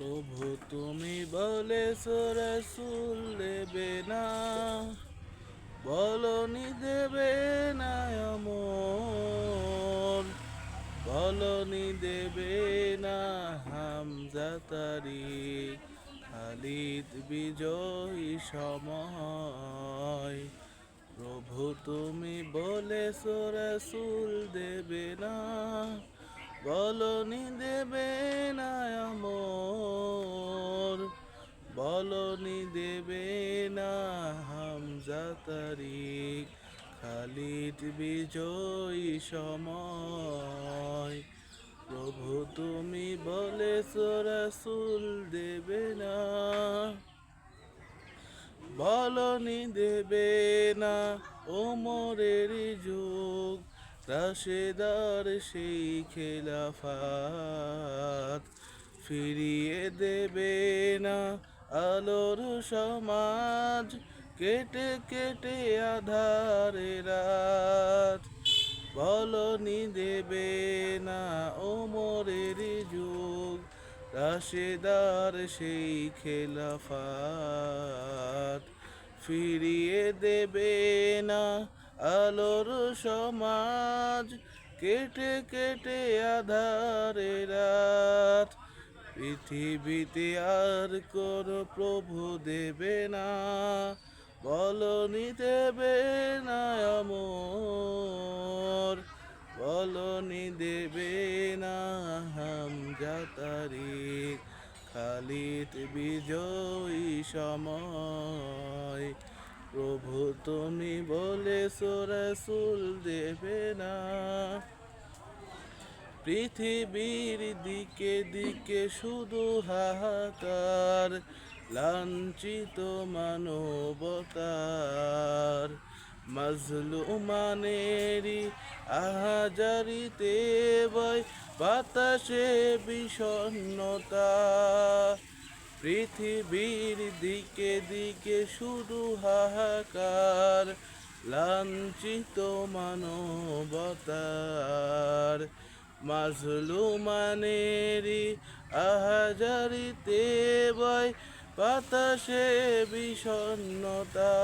প্রভু তুমি বলেছ রাসূল দেবে না, বলনি দেবে না আমর, বলনি দেবে না হামজা তারিক, খালিদ বিজয়ী সময়। প্রভু তুমি বলেছ রাসূল দেবে না, বলনি দেবে না আমর, বলনি দেবে না হামজা তারিক, খালিদ বিজয়ী সময়। প্রভু তুমি বলেছ রাসূল দেবে না, বলনি দেবে না ওমরের যুগ, রাশেদার সেই খেলাফত, ফিরিয়ে দেবে না আলোর সমাজ, কেটে কেটে আধারে রাত। বলনি দেবে না ওমরের যুগ, রাশেদার সেই খেলাফত, ফিরিয়ে দেবে না আলোর সমাজ, কেটে কেটে আধারে রাত। পৃথিবীতে আর কোন প্রভু দেবে না, বলনি দেবে না আমর, বলনি দেবে না হামজা তারিক, খালিদ বিজয়ী সময়। প্রভু তুমি বলেছ রাসূল দেবে না। পৃথিবীর দিকে দিকে শুধু হাহাকার, লাঞ্ছিত মানবতার, মাজলুমানেরই আহাজারিতে বয় বাতাসে বিষণ্ণতা। পৃথিবীর দিকে দিকে শুধু হাহাকার, লাঞ্ছিত মানবতার, মাজলুমানেরই আহাজারিতে বয় বাতাসে বিষণ্ণতা।